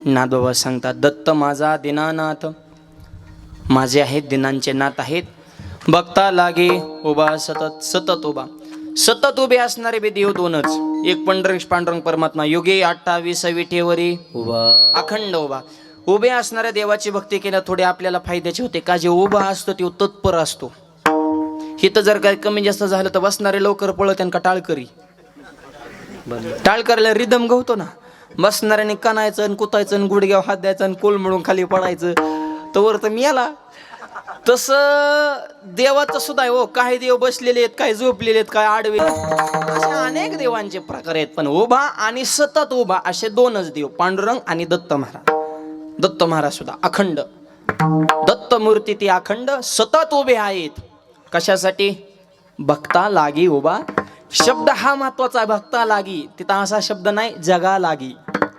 नाथबाबा सांगतात, दत्त माझा दीनानाथ, माझे आहेत दिनांचे नाथ आहेत. बघता लागे उभा सतत सतत उभा. सतत उभे असणारे बे देव दोनच, एक पांडुरंग परमात्मा, योगी 28 विठेवरी उभा. अखंड उभा. उभे असणाऱ्या देवाची भक्ती केल्या थोडे आपल्याला फायद्याचे होते. का जे उभा असतो ते तत्पर असतो. हिथं जर काय कमी जास्त झालं तर बसणारे लवकर पळत त्यांना टाळकरी. टाळकरीला रिदम गवतो ना. बसणाऱ्याने कणायचं आणि कुतायचं आणि गुडघ्यावर हात द्यायचं आणि कोल मिळून खाली पडायचं तर तर मेला. तसं देवाचं सुद्धा आहे हो. काही देव बसलेले आहेत, काही झोपलेले आहेत, काय आडवे, असे अनेक देवांचे प्रकार आहेत. पण उभा आणि सतत उभा असे दोनच देव, पांडुरंग आणि दत्त महाराज. दत्त महाराज सुद्धा अखंड दत्त मूर्ती ती अखंड सतत उभे आहेत. कशासाठी? भक्ता लागी उभा. शब्द हा महत्वाचा. भक्ता लागी, तिथं असा शब्द नाही जगा लागी.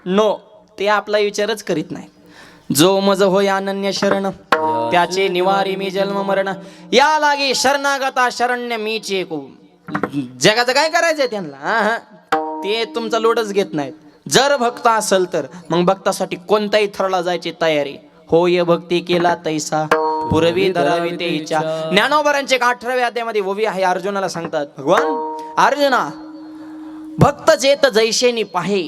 नो, ते आपला विचारच करीत नाही. जो मज होय अनन्य शरण, त्याचे निवारी मी जन्म मरण. या लागी शरणागता शरण्य मीचे को. जगाचं काय करायचंय त्यांना, ते तुमचा लोडच घेत नाहीत. जर भक्त असेल तर मग भक्तासाठी कोणत्याही थराला जायची तयारी. होय भक्ती केला तैसा पुरवी धरावी ते इच्छा. ज्ञानोबरांचे 18व्या अध्यायामध्ये ओवी आहे. अर्जुनाला सांगतात, भगवान अर्जुना, भक्त जेत जैशेनी पाहे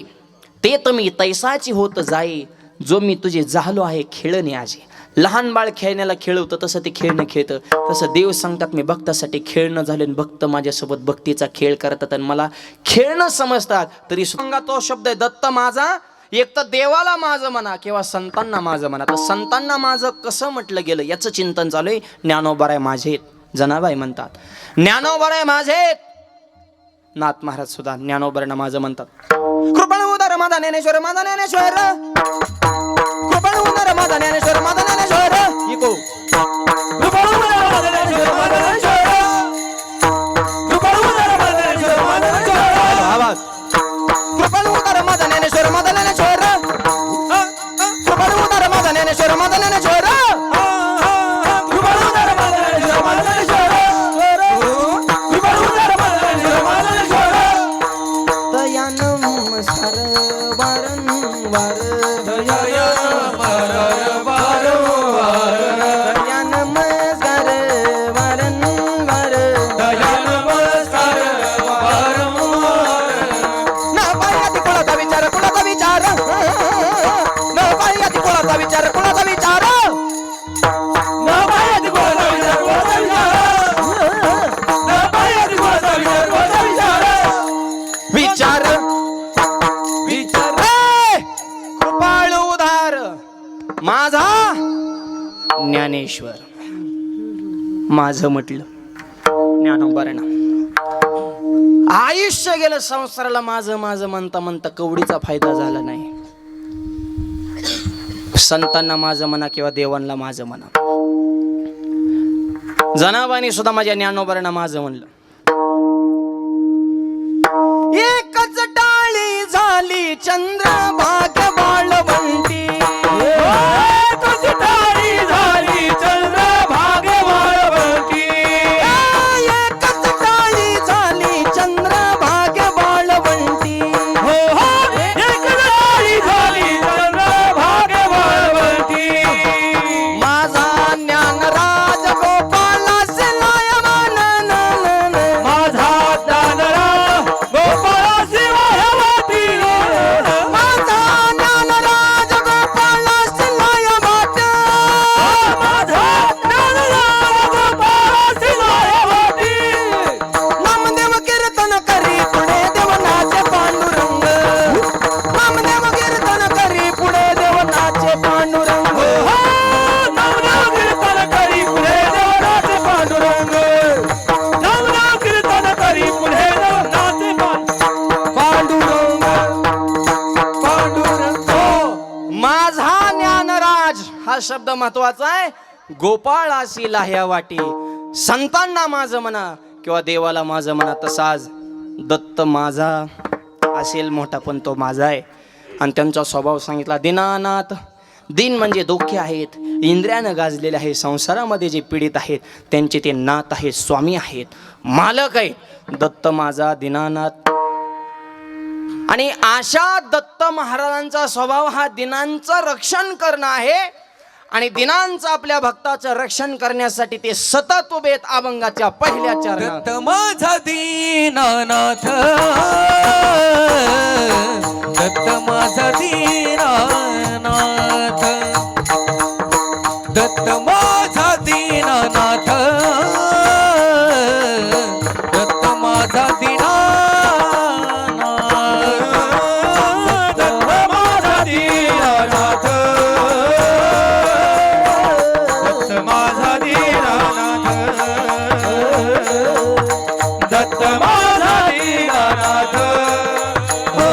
ते मी तैसाची होत जाई. जो मी तुझे झालो आहे खेळणे आजे. लहान बाळ खेळण्याला खेळवतं तसं ते खेळणं खेळतं. तसं देव सांगतात, मी भक्तासाठी खेळणं झाले. भक्त माझ्यासोबत भक्तीचा खेळ करतात आणि मला खेळणं समजतात. तरी सांगा तो शब्द आहे दत्त माझा. एक तर देवाला माझं म्हणा किंवा संतांना माझं म्हणा. तर संतांना माझं कसं म्हटलं गेलं याचं चिंतन चालू आहे. ज्ञानोबाराय माझे, जनाबाई म्हणतात ज्ञानोबाराय माझे. नाथ महाराज सुद्धा ज्ञानोबारांना माझं म्हणतात. कृपण उदार माझा ज्ञानेश्वर, माझा ज्ञानेश्वर. कृपण उदार माझा ज्ञानेश्वर, माझा ज्ञानेश्वर. इको कृपण उदार माझा ज्ञानेश्वर, माझा ज्ञानेश्वर. कृपण उदार माझा ज्ञानेश्वर, माझा ज्ञानेश्वर. आवाज. कृपण उदार माझा ज्ञानेश्वर, माझा ज्ञानेश्वर. कृपण उदार माझा ज्ञानेश्वर, माझा ज्ञानेश्वर. कृपण उदार माझा ज्ञानेश्वर, माझा ज्ञानेश्वर. कृपण उदार माझा ज्ञानेश्वर, माझा ज्ञानेश्वर. दया नमस्कार वारंवार. दया वारंवार. दया नमस्कार वारंवार. दया नमस्कार वारंवार. ना पायाती कुणाचा विचार, कुणाचा विचार. ना पायाती कुणाचा विचार, कुणाचा विचार. ना पायाती कुणाचा विचार, कुणाचा विचार. ना पायाती कुणाचा विचार, कुणाचा विचार. विचार विचार. कृपाळू उधार माझा ज्ञानेश्वर. माझं म्हटलं ज्ञानोबारांना. आयुष्य गेलं संसाराला माझं माझं म्हणता म्हणता कवडीचा फायदा झाला नाही. संतांना माझं म्हणा किंवा देवांना माझं म्हणा. जनाबाईंनी सुद्धा माझ्या ज्ञानोबारांना माझं म्हणलं. एकच टाळी झाली चंद्रभाग बाळवंती. एकच टाळी झाली चंद्रभाग बाळवंती. एकच टाळी झाली चंद्रभाग बाळवंती. एक टाळी झाली चंद्रभाग बाळवंती. माझा ज्ञानराज गोपालास लायमान. माझा ज्ञानराज गोपालास लायवाती. माझा ज्ञानराज गोपालास लायवात. माझा ज्ञानराज गोपालास लायवाती. नामदेव कीर्तन करी पुढे देवनाचे पांडुरंग. नामदेव कीर्तन करी पुढे देवनाचे पांडुरंग. नामदेव कीर्तन करी पुढे देवनाचे पांडुरंग. नामदेव कीर्तन करी पुढे देवनाचे पांडुरंग. पांडुरंग. माझा ज्ञानराज हा शब्द महत्वाचा आहे. गोपाळासी लाह्या वाटी. संतांना माझं म्हणा किंवा देवाला माझं म्हणा. तसा आज दत्त माझा असेल मोठा पण तो माझा आहे. आणि त्यांचा स्वभाव सांगितला दीनानाथ. दिन म्हणजे दुःखी आहेत, इंद्रियानं गाजलेले आहे, संसारामध्ये जे पीडित आहेत त्यांचे ते नाथ आहेत, स्वामी आहेत, मालक आहे. दत्त माझा दीनानाथ. आणि अशा दत्त महाराजांचा स्वभाव हा दिनांचं रक्षण करणं आहे. आणि दिनांचं आपल्या भक्ताचं रक्षण करण्यासाठी ते सतत उभे आहेत अभंगाच्या पहिल्या चरणात. दत्त माझा दीनानाथ, दत्त माझा दीनानाथ, दत्त माझा दीनानाथ, दत्त माझा दीनानाथ, दत्त माझा दीनानाथ, दत्त माझा दीनानाथ, दत्त माझा दीनानाथ, हो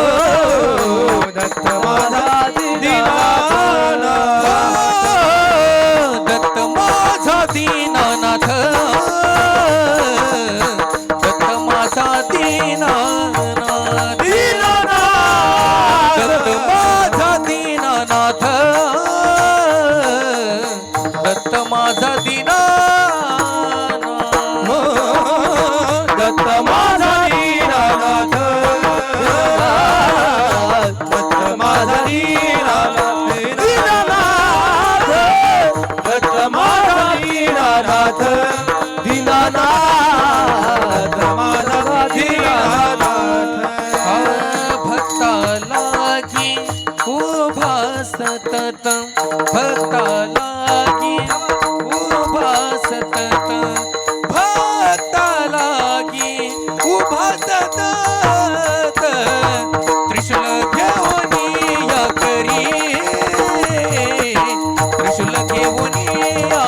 दत्त माझा दीनानाथ, दत्त माझा दीनानाथ, दत्त माझा दीनानाथ, दत्त माझा दीनानाथ, दत्त माझा दीनानाथ, दत्त माझा दीनानाथ, दत्त माझा दीनानाथ, दत्त माझा दीनानाथ, दीनानाथ माझा दीनानाथ, भक्ता लागी उभा सतत, भक्ता लागी उभा सतत, भक्ता लागी उभा सतत, त्रिशूल घेऊन या करी, त्रिशूल घेऊन या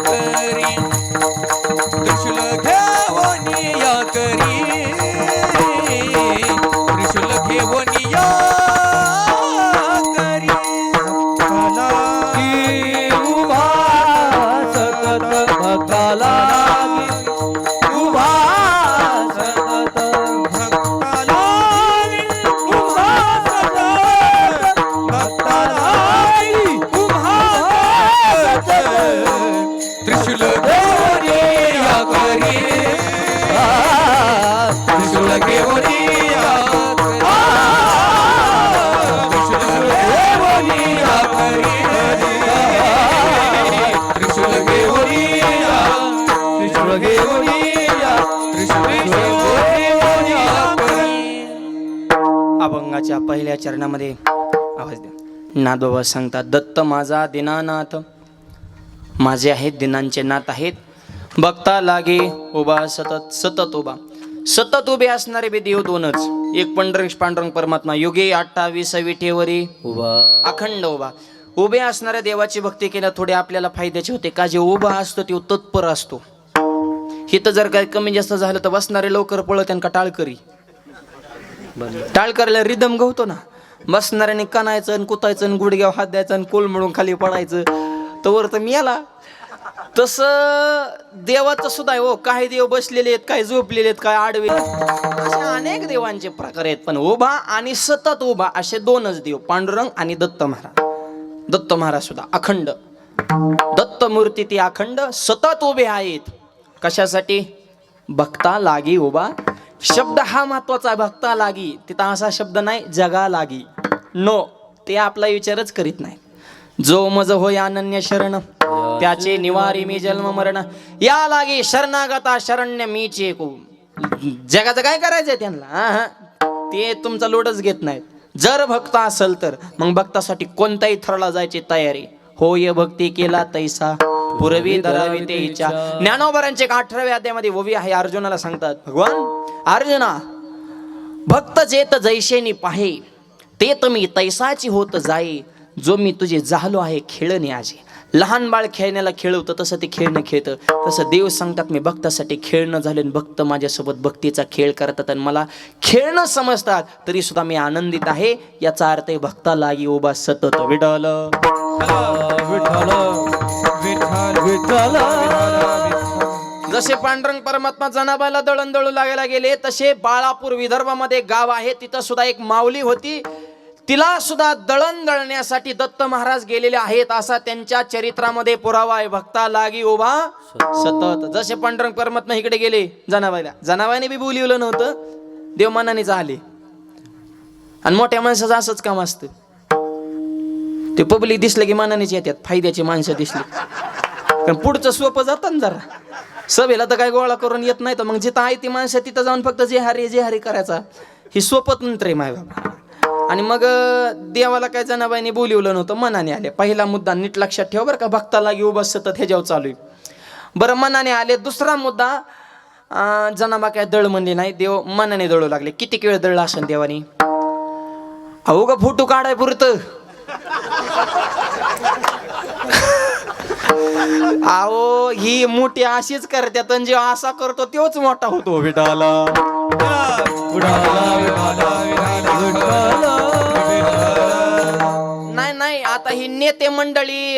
करी, त्रिशूल घेऊन या करी, त्रिशूल घेऊन या करी, उभा सतत, भक्ताला उभा सतत, भक्ताला उभा सतत, भक्ताला उभा सतत, त्रिशूल घेऊन या करी, त्रिशूल घेऊन या करी, त्रिशूल घेऊन या, त्रिशूल घेऊन या, त्रिशूल घेऊन या करी. अभंगाच्या पहिल्या चरणामध्ये आवाज द्या. नाथबाबा सांगतात, दत्त माझा दीनानाथ, माझे आहेत दिनांचे नाथ आहेत, भक्ता लागे उभा सतत, सतत उभा. सतत उभे असणारे बे देव दोनच, एक पंढरीश पांडुरंग परमात्मा, युगे 28 विठेवरी उभा, अखंड उभा. उभे असणाऱ्या देवाची भक्ती केल्या थोडे आपल्याला फायद्याचे होते, का जे उभा असतो ते तत्पर असतो. हिथं जर काही कमी जास्त झालं तर बसणारे लवकर पळत त्यांना टाळकरी, टाळकरीला रिदम गवतो ना, बसणाऱ्याने कणायचं आणि कुतायचं आणि गुडघ्यावर हात द्यायचं आणि कोल म्हणून खाली पडायचं, तवर तर मी याला. तसं देवाचं सुद्धा आहे हो, काही देव बसलेले आहेत, काही झोपलेले आहेत, काय आडवे, असे अनेक देवांचे प्रकार आहेत. पण उभा आणि सतत उभा असे दोनच देव, पांडुरंग आणि दत्त महाराज. दत्त महाराज सुद्धा अखंड, दत्त मूर्ती ती अखंड सतत उभे आहेत. कशासाठी? भक्ता लागी उभा. शब्द हा महत्वाचा, भक्ता लागी. तिथं असा शब्द नाही जगा लागी, नो, ते आपला विचारच करीत नाही. जो मज होय अनन्य शरण, त्याचे निवारी मी जन्म मरण, या लागी शरणागता शरण्य मीचे को. जगाचं काय करायचंय त्यांना, ते तुमचा लोडच घेत नाहीत. जर भक्त असेल तर मग भक्तासाठी कोणत्याही थराला जायची तयारी. होय भक्ती केला तैसा पुरवी धरावी ते इच्छा. ज्ञानोबरांचे 18व्या अध्यायामध्ये ओवी आहे. अर्जुनाला सांगतात, भगवान अर्जुना, भक्त जेत जैशेनी पाहे, ते मी तैसाची होत जाई. जो मी तुझे झालो आहे खेळणे आजे. लहान बाळ खेळण्याला खेळवतं तसं ते खेळणं खेळतं. तसं देव सांगतात, मी भक्तासाठी खेळणं झालं आणि भक्त माझ्यासोबत भक्तीचा खेळ करतात आणि मला खेळणं समजतात, तरी सुद्धा मी आनंदित आहे. याचा अर्थ आहे भक्ता लागी उभा सतत. विठ्ठल विठ्ठल विठ्ठल विठ्ठल. जसे पांडुरंग परमात्मा जनाबाईला दळण दळू लागायला गेले, तसे बाळापूर विदर्भामध्ये गाव आहे, तिथं सुद्धा एक माऊली होती. तिला सुद्धा दळण दळण्यासाठी दत्त महाराज गेलेले आहेत, असा त्यांच्या चरित्रामध्ये पुरावा आहे. भक्ता लागी उभा सतत. जसे पांडुरंग परमात्मा इकडे गेले जनाबाईला, जनाबाईने बी बोलिवलं नव्हतं, देव मनानेच आले. आणि मोठ्या माणसाचं असंच काम असतं. ते पब्लिक दिसलं की मनानेच येतात, फायद्याची माणसं दिसली पण पुढचं सोपं जातं ना जरा. सभेला तर काय गोळा करून येत नाही, तर मग जिथं आहे ती माणसं तिथं जाऊन फक्त जे हरी करायचा, ही सोपं तंत्र आहे माय बाबा. आणि मग देवाला काय जनाबाईने बोलिवलं नव्हतं, मनाने आले. पहिला मुद्दा नीट लक्षात ठेवा बरं का, भक्ताला घेऊ बस सतत ह्याच्यावर चालू आहे. बरं मनाने आले. दुसरा मुद्दा, जनाबा काय दळ म्हणले नाही, देव मनाने दळू लागले. किती वेळ दळला असेल देवानी? अहो का फोटो काढाय पुरतं. अहो ही मोठी अशीच करतात, आणि जेव्हा असा करतो तोच मोठा होतो. विठाला नाही आता ही नेते मंडळी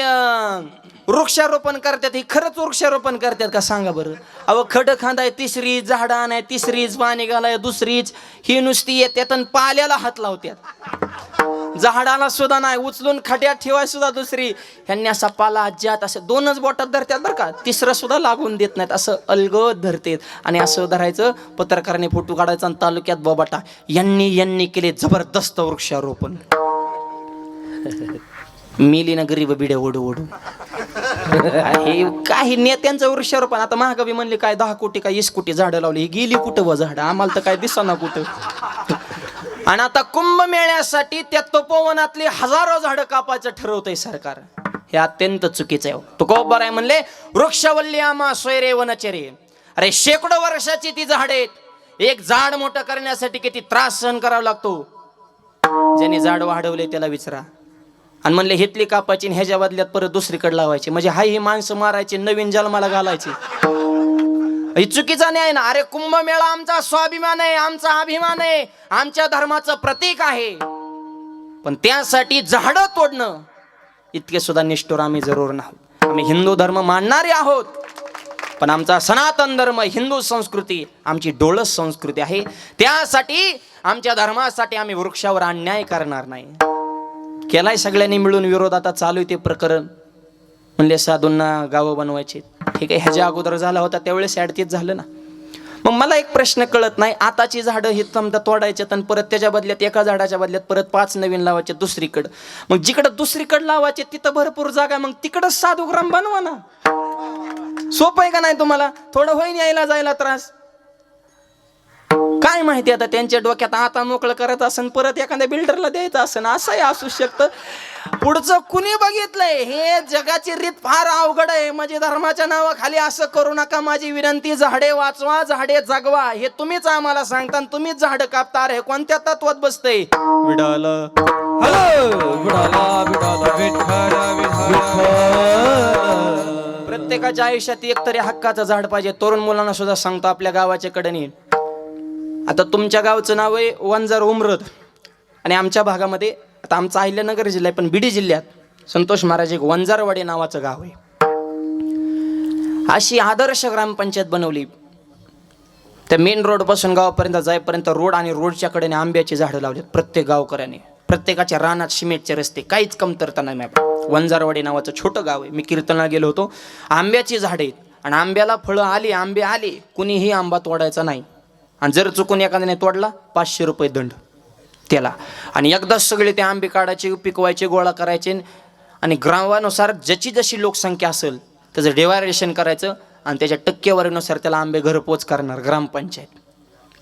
वृक्षारोपण करतात, ही खरंच वृक्षारोपण करतात का सांगा बरं? अहो खड खांदाय तिसरी, झाडं आणाय तिसरीच, पाणी घालाय दुसरीच, ही नुसती येतात आणि पाल्याला हात लावतात. झाडाला सुद्धा नाही, उचलून खड्यात ठेवाय सुद्धा दुसरी. ह्यांनी असा पाला अज्जात असं 2च बोटात धरतात बरं का, तिसरं सुद्धा लागून देत नाहीत, असं अलगद धरतात. आणि असं धरायचं, पत्रकाराने फोटो काढायचा आणि तालुक्यात बोबाटा, यांनी केले जबरदस्त वृक्षारोपण. मिली ना गरीब बिड्या ओढू हे काही नेत्यांचं वृक्षारोपण. आता महागावी म्हणले काय 10 कोटी काय 20 कोटी झाडं लावली, ही गेली कुठं व झाडं? आम्हाला तर काय दिसना कुठं. आणि आता कुंभमेळ्यासाठी त्या तपोवनातली हजारो झाडं कापायचं ठरवतंय सरकार. हे अत्यंत चुकीचं आहे. तुकोबर आहे म्हणले, वृक्षवल्ली आम्हा सोयरे वनचरे. अरे शेकडो वर्षाची ती झाड आहेत. एक झाड मोठं करण्यासाठी किती त्रास सहन करावा लागतो. ज्याने झाड वाढवले त्याला विचारा. आणि म्हणले हेतली कापायची, ह्याच्या बदल्यात परत दुसरीकडे लावायची, म्हणजे हाय ही माणसं मारायची, नवीन जन्माला घालायची. ही चुकीचा न्याय ना. अरे कुंभमेळा आमचा स्वाभिमान आहे, आमचा अभिमान आहे, आमच्या धर्माचं प्रतीक आहे. पण त्यासाठी झाडं तोडणं इतके सुद्धा निष्ठुर आम्ही जरूर नाहीत. आम्ही हिंदू धर्म मानणारे आहोत, पण आमचा सनातन धर्म, हिंदू संस्कृती आमची डोळस संस्कृती आहे. त्यासाठी आमच्या धर्मासाठी आम्ही वृक्षावर अन्याय करणार नाही. केलाय सगळ्यांनी मिळून विरोध. आता चालू आहे ते प्रकरण. म्हणले साधूंना गावं बनवायचे, ठीक आहे, ह्याच्या अगोदर झाला होता त्यावेळेस ॲडतीच झालं ना. मग मला एक प्रश्न कळत नाही, आताची झाडं ही समजा तोडायच्यात आणि परत त्याच्या बदल्यात एका झाडाच्या बदल्यात परत 5 नवीन लावायचे दुसरीकडं. मग जिकडं दुसरीकडं लावायचे तिथं भरपूर जागा, मग तिकडं साधूग्राम बनवा ना. सोपं आहे का नाही तुम्हाला? थोडं होईन यायला जायला त्रास. काय माहिती आता त्यांच्या डोक्यात आता मोकळं करत असन, परत एखाद्या बिल्डरला द्यायचं असन, असंही असू शकतं. पुढचं कुणी बघितलंय? हे जगाची रीत फार अवघड आहे. म्हणजे धर्माच्या नावाखाली असं करू नका. माझी विनंती, झाडे वाचवा, झाडे जगवा. हे तुम्हीच आम्हाला सांगता आणि तुम्हीच झाडं कापता. हे कोणत्या तत्वात बसतंय? प्रत्येकाच्या आयुष्यात एकतरी हक्काचं झाड पाहिजे. तरुण मुलांना सुद्धा सांगतो, आपल्या गावाच्या कडेने, आता तुमच्या गावचं नाव आहे वंजार उमरद, आणि आमच्या भागामध्ये, आता आमचा अहिल्यानगर जिल्हा आहे पण बीड जिल्ह्यात संतोष महाराज एक वंजारवाडी नावाचं गाव आहे. अशी आदर्श ग्रामपंचायत बनवली. त्या मेन रोड पासून गावापर्यंत जाईपर्यंत रोड, आणि रोडच्या कडेने आंब्याची झाडं लावली प्रत्येक गावकऱ्याने. प्रत्येकाच्या रानात सिमेंटचे रस्ते, काहीच कमतरता नाही. वंजारवाडी नावाचं छोटं गाव आहे. मी कीर्तनाला गेलो होतो. आंब्याची झाडे आहेत आणि आंब्याला फळं आली, आंबे आले, कुणीही आंबा तोडायचा नाही. आणि जर चुकून एखाद्याने तोडला 500 रुपये दंड त्याला. आणि एकदाच सगळे ते आंबे काढायचे, पिकवायचे, गोळा करायचे, आणि गावानुसार ज्याची जशी लोकसंख्या असेल त्याचं डिवायडेशन करायचं, आणि त्याच्या टक्केवारीनुसार त्याला आंबे घरपोच करणार ग्रामपंचायत.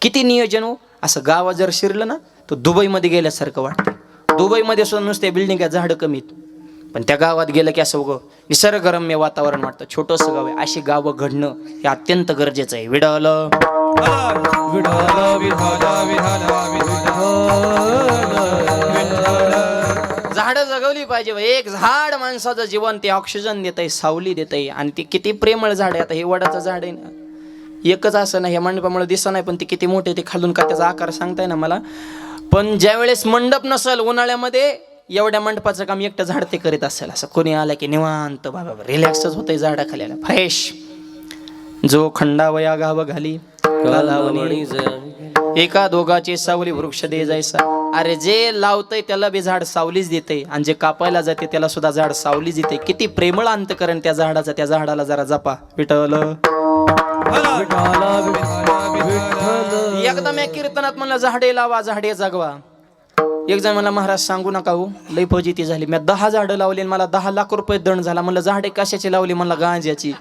किती नियोजन हो. असं गावात जर शिरलं ना तर दुबईमध्ये गेल्यासारखं वाटतं. दुबईमध्ये सुद्धा नुसते बिल्डिंग आहे, झाडं कमीत, पण त्या गावात गेलं की असं उगं निसर्गरम्य वातावरण वाटतं. छोटंसं गाव आहे. अशी गावं घडणं हे अत्यंत गरजेचं आहे. विडालं झाडं जगवली पाहिजे. एक झाड माणसाचं जीवन, ते ऑक्सिजन देतंय, सावली देतंय, आणि ते किती प्रेमळ झाड आहे. आता हे वडाचं झाड आहे ना, एकच असं नाही, हे मंडपामुळे दिसत नाही, पण ते किती मोठे, ते खालून का त्याचा आकार सांगताय ना मला. पण ज्यावेळेस मंडप नसेल उन्हाळ्यामध्ये, एवढ्या मंडपाचं काम एकटं झाड ते करीत असेल. असं कोणी आलं की निवांत बाबा रिलॅक्सच होतंय झाडाखाली आला, फ्रेश. जो खंडावया गाव घाली एका दोघाची सावली वृक्ष दे जायचा. अरे जे लावतंय त्याला बी झाड सावलीच देते, आणि जे कापायला जाते त्याला सुद्धा झाड सावलीच देते. किती प्रेमळ अंतकरण त्या झाडाचं. त्या झाडाला जरा जपा. विठ्ठल एकदा मी कीर्तनात म्हणलं, झाडे लावा, झाडे जगवा. एक जण मला महाराज सांगू नका हो, लई फजिती झाली. मी 10 झाडं लावली आणि मला 10 लाख रुपये दंड झाला. म्हणलं झाडे कशाची लावली? म्हणला गांजाची.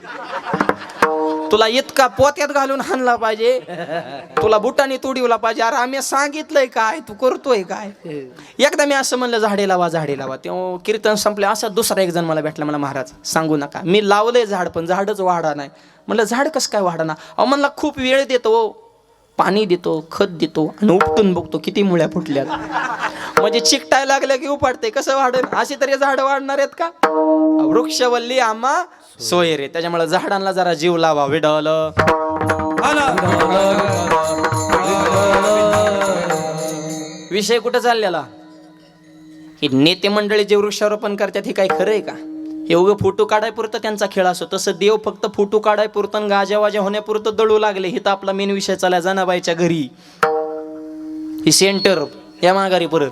तुला इतका पोत्यात घालून हाणला पाहिजे, तुला बुटाने तुडीवला पाहिजे. अरे आम्ही सांगितलंय काय, तू करतोय काय? एकदा मी असं म्हणलं झाडे लावा झाडे लावा, तेव्हा कीर्तन संपले. असा दुसरा एक जण मला भेटला. मला महाराज सांगू नका, मी लावलंय झाड पण झाडच वाढा नाही. म्हणलं झाड कसं काय वाढा ना? अहो म्हणला खूप वेळ देतो, पाणी देतो, खत देतो आणि उपटून बघतो किती मुळ्या फुटल्यात. म्हणजे चिकटायला लागल्या की उपटते, कसं वाढेल? अशी तरी झाड वाढणार आहेत का? वृक्षवल्ली आम्हा सोयरे. त्याच्यामुळे झाडांना जरा जीव लावा. विडल विषय कुठं चाललेला? ही नेते मंडळी जे वृक्षारोपण करतात हे काय खरं आहे का? हे उगं फोटो काढाय पुरतं त्यांचा खेळ असतो. तसं देव फक्त फोटो काढाय पुरतं गाजावाजा होण्यापुरतं दळू लागले. हे तर आपला मेन विषय चालला जनाबाईच्या घरी, ही सेंटर या माघारी परत.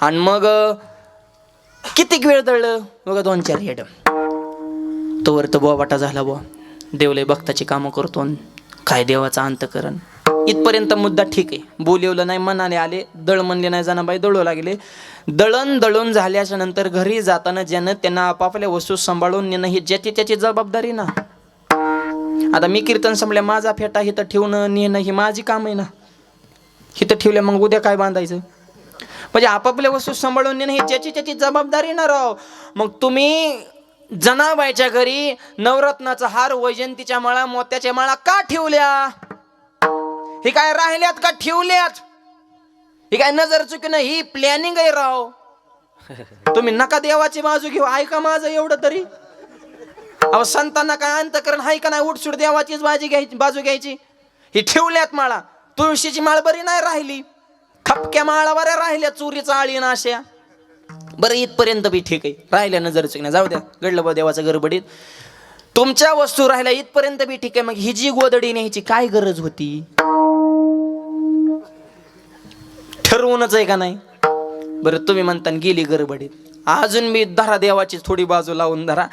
आणि मग कितीक वेळ दळलं बघा, 2-4 हेड. तोवर तर बोबाटा झाला बुवा. देवलय भक्ताची कामं करतो, काय देवाचा अंतकरण. इथपर्यंत मुद्दा ठीक आहे. बोलिवलं नाही, मनाने आले, दळ म्हणले नाही, जनाबाई दळू लागले. दळून झाल्याच्या नंतर घरी जाताना ज्यानं त्यांना आपापल्या वस्तू सांभाळून नेणं ही ज्याची त्याची जबाबदारी ना. आता मी कीर्तन संपल्या, माझा फेटा हिथं ठेवणं नेणं ही माझी काम आहे ना. हिथं ठेवल्या मग उद्या काय बांधायचं? म्हणजे आपापल्या वस्तू सांभाळून नेणं ही ज्याची त्याची जबाबदारी ना राव. मग तुम्ही जनाबाईच्या घरी नवरत्नाचा हार, वैजंतीच्या माळा, मोत्याच्या माळा का ठेवल्या? हे काय राहिल्यात का ठेवल्यात? ही काय नजर चुकीनं? ही प्लॅनिंग आहे राव. तुम्ही नका देवाची बाजू घेऊ, ऐका माझं एवढं तरी. अहो संतांना काय अंतकरण हाय का नाही? उठसूट देवाचीच बाजू घ्यायची. ही ठेवल्यात माळा. तुळशीची माळ बरी नाही राहिली, खपक्या माळा बऱ्या राहिल्या, चोरीचा आळी ना अशा. बरं इथपर्यंत बी ठीक आहे, राहिल्या नजर चुकीनं, जाऊ द्या, घडलं बा देवाचं गडबडीत. तुमच्या वस्तू राहिल्या इथपर्यंत बी ठीक आहे. मग ही जी गोदडी न्यायची काय गरज होती? ठरवूनच आहे का नाही? बरं तुम्ही म्हणता गेली गडबडीत. अजून मी धरा देवाची थोडी बाजू लावून धरा.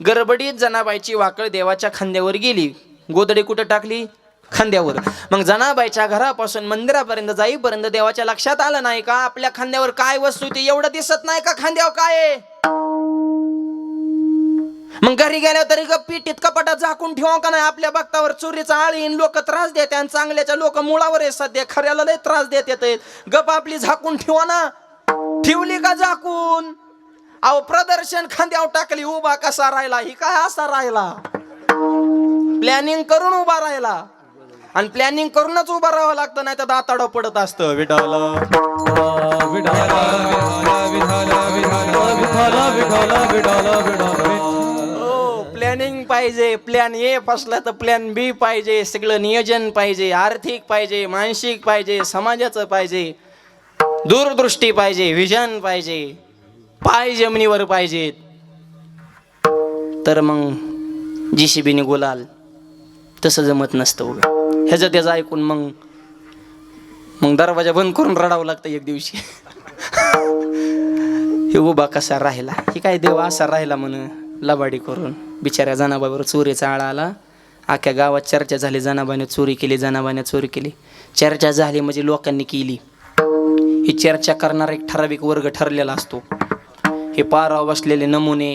गडबडीत जनाबाईची वाकळ देवाच्या खांद्यावर गेली. गोदडी कुठं टाकली? खांद्यावर. मग जनाबाईच्या घरापासून मंदिरापर्यंत जाईपर्यंत देवाच्या लक्षात आलं नाही का आपल्या खांद्यावर काय वस्तू ती? एवढं दिसत नाही का खांद्यावर काय आहे? मग घरी गेल्यावर तरी पीठीत कपाटात झाकून ठेवा का नाही? आपल्या भक्तावर चोरीचा आळीन लोक त्रास देत आणि चांगल्याच्या लोक मुळावर आहे सध्या, खऱ्याला लय त्रास देत येत. गप आपली झाकून ठेवा ना. ठेवली का झाकून? अहो प्रदर्शन खांद्यावर टाकली, उभा कसा राहिला? ही काय असा राहिला? प्लॅनिंग करून उभा राहिला. आणि प्लॅनिंग करूनच उभं राहावं लागतं, नाही तर दाताडं पडत असतं. प्लॅनिंग पाहिजे. प्लॅन ए फसला तर प्लॅन बी पाहिजे. सगळं नियोजन पाहिजे, आर्थिक पाहिजे, मानसिक पाहिजे, समाजाचं पाहिजे, दूरदृष्टी पाहिजे, विजन पाहिजे, पाय जमिनीवर पाहिजेत. तर मग JCB गुलाल तसं जमत नसतं उभं. ह्याचं त्याचं ऐकून मग दरवाजा बंद करून रडावं लागतं एक दिवशी. हे उभा कसा राहिला? हे काय देव असा राहिला म्हणून लबाडी करून. बिचाऱ्या जनाबाईवर चोरीचा आळा आला. अख्ख्या गावात चर्चा झाली, जनाबाईने चोरी केली, जनाबाईने चोरी केली. चर्चा झाली म्हणजे लोकांनी केली. ही चर्चा करणारा एक ठराविक वर्ग ठरलेला असतो. हे पारावर बसलेले नमुने,